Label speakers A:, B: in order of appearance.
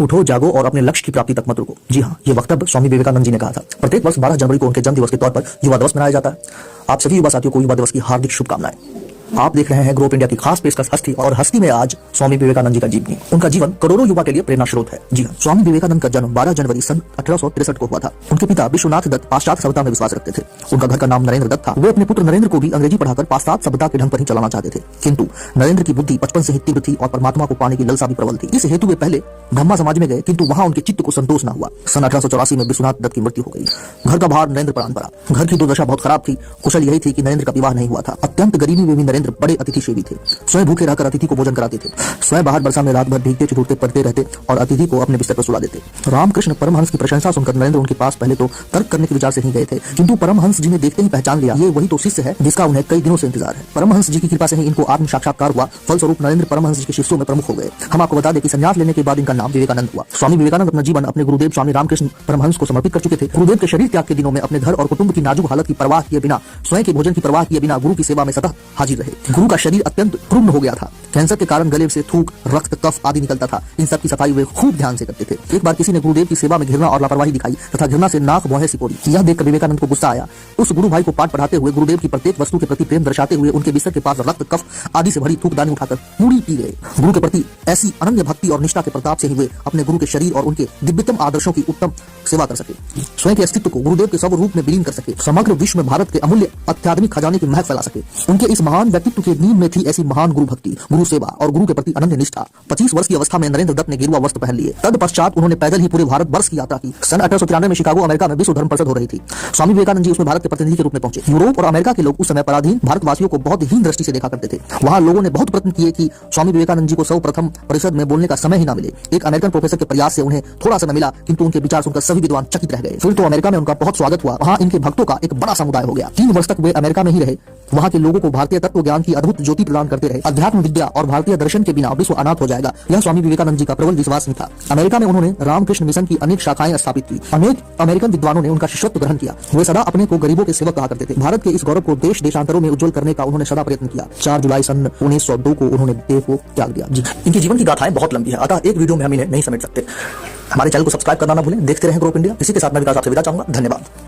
A: उठो, जागो और अपने लक्ष्य की प्राप्ति तक मत रुको। जी हाँ, ये वक्तव्य स्वामी विवेकानंद जी ने कहा था। प्रत्येक वर्ष 12 जनवरी को उनके जन्म दिवस के तौर पर युवा दिवस मनाया जाता है। आप सभी युवा साथियों को युवा दिवस की हार्दिक शुभकामनाएं। आप देख रहे हैं ग्रो अप इंडिया की खास पेशकश हस्ती, और हस्ती में आज स्वामी विवेकानंद जी का जीवनी। उनका जीवन करोड़ों युवा के लिए प्रेरणा स्रोत है। जी हाँ, स्वामी विवेकानंद का जन्म 12 जनवरी सन 1863 को हुआ था। उनके पिता विश्वनाथ दत्त पाश्चात्य सभ्यता में विश्वास रखते थे। उनका घर का नाम नरेंद्र दत्त था। वे अपने पुत्र नरेंद्र को भी अंग्रेजी पढ़ाकर पाश्चात्य सभ्यता के ढंग पर ही चलाना चाहते थे, किंतु नरेंद्र की बुद्धि बचपन से ही तीव्र थी और परमात्मा को पाने की ललसा भी प्रबल थी। इस हेतु वे पहले ब्रह्मा समाज में गए, किंतु वहां उनके चित्त को संतोष न हुआ। सन 1884 में विश्वनाथ दत्त की मृत्यु हो गई। घर का भार नरेंद्र पर आन पड़ा। घर की दुर्दशा बहुत खराब थी। कुशल यही थी कि नरेंद्र का विवाह नहीं हुआ था। अत्यंत गरीबी में भी नरेंद्र बड़े अतिथि सेवी थे। स्वयं भूखे रहकर अतिथि को भोजन कराते थे। स्वयं बाहर वर्षा में रात भर भीगते चिटूटते पड़ते रहते और अतिथि को अपने बिस्तर पर सुला देते। रामकृष्ण परमहंस की प्रशंसा सुनकर नरेंद्र उनके पास पहले तो तर्क करने के विचार से ही गए थे, किंतु परमहंस जी ने देखते ही पहचान लिया, ये वही तो शिष्य है जिसका उन्हें कई दिनों से इंतजार है। परमहंस जी की कृपा से ही इनको आत्म साक्षात्कार हुआ। फलस्वरूप नरेंद्र परमहंस जी के शिष्यों में प्रमुख हो गए। हम आपको बता दें कि संन्यास लेने के बाद इनका नाम विवेकानंद हुआ। स्वामी विवेकानंद अपना जीवन अपने गुरुदेव स्वामी रामकृष्ण परमहंस को समर्पित कर चुके थे। गुरुदेव के शरीर त्याग के दिनों में अपने घर और कुटुंब की नाजुक हालत की परवाह किए बिना, स्वयं के भोजन की परवाह किए बिना गुरु की सेवा में सतत हाजिर रहे। गुरु का शरीर अत्यंत क्रुद्ध हो गया था। कैंसर के कारण गले से थूक, रक्त, कफ आदि निकलता था। इन सब की सफाई वे खूब ध्यान से करते थे। एक बार किसी ने गुरुदेव की सेवा में घृणा और लापरवाही दिखाई तथा घृणा से नाक भौहें सिकोड़ी। यह देखकर विवेकानंद को गुस्सा आया। उस गुरु भाई को पाठ पढ़ाते हुए, गुरुदेव की प्रत्येक वस्तु के प्रति प्रेम दर्शाते हुए उनके बिस्तर के पास रक्त, कफ आदि से भरी थूकदानी उठाकर पूरी पी गए। गुरु के प्रति ऐसी अनन्य भक्ति और निष्ठा के प्रताप से ही वे अपने गुरु के शरीर और उनके दिव्यतम आदर्शों की उत्तम सेवा कर सके, स्वयं के अस्तित्व को गुरुदेव के सब रूप में विलीन कर सके, समग्र विश्व में भारत के अमूल्य अत्याधुनिक खजाने की महक फैला सके। उनके इस महान व्यक्तित्व के नींव में थी ऐसी महान गुरु भक्ति, गुरु सेवा और गुरु के प्रति अनन्य निष्ठा। 25 वर्ष की अवस्था में नरेंद्र दत्त ने गेरुआ वस्त्र पहन लिए। तत्पश्चात उन्होंने पैदल ही पूरे भारत वर्ष की यात्रा की। सन 1893 में शिकागो अमेरिका में विश्व धर्म परिषद हो रही थी। स्वामी विवेकानंद जी उसमें भारत के प्रतिनिधि के रूप में पहुंचे। यूरोप और अमेरिका के लोग उस समय पराधीन भारतवासियों को बहुत हीन दृष्टि से देखा करते थे। वहां लोगों ने बहुत प्रयत्न किए कि स्वामी विवेकानंद जी को सर्वप्रथम परिषद में बोलने का समय ही न मिले। एक अमेरिकन प्रोफेसर के प्रयास से उन्हें थोड़ा समय मिला, किंतु उनके विचार सुनकर सभी विद्वान चकित रह गए। फिर तो अमेरिका में उनका बहुत स्वागत हुआ। वहां इनके भक्तों का एक बड़ा समुदाय हो गया। 3 वर्ष तक वे अमेरिका में ही रहे। वहां के लोगों को भारतीय तत्व ज्ञान की अद्भुत ज्योति प्रदान करते रहे। अध्यात्म विद्या और भारतीय दर्शन के बिना विश्व अनाथ हो जाएगा, यह स्वामी विवेकानंद जी का प्रबल विश्वास नहीं था। अमेरिका में उन्होंने रामकृष्ण मिशन की अनेक शाखाएं स्थापित की। अनेक अमेरिकन विद्वानों ने उनका शिष्यत्व ग्रहण किया। वे सदा अपने को गरीबों के सेवक कहा करते थे। भारत के इस गौरव को देश देशांतरों में उज्जवल करने का उन्होंने सदा प्रयत्न किया। 4 जुलाई सन 1902 को उन्होंने देह को त्याग दिया। जी, इनके जीवन की गाथाएं बहुत लंबी है, अतः एक वीडियो में हम इन्हें नहीं समेट सकते। हमारे चैनल को सब्सक्राइब करना ना भूलें। देखते रहें ग्रो अप इंडिया। इसी के साथ मैं विकास आपसे विदा चाहूंगा। धन्यवाद।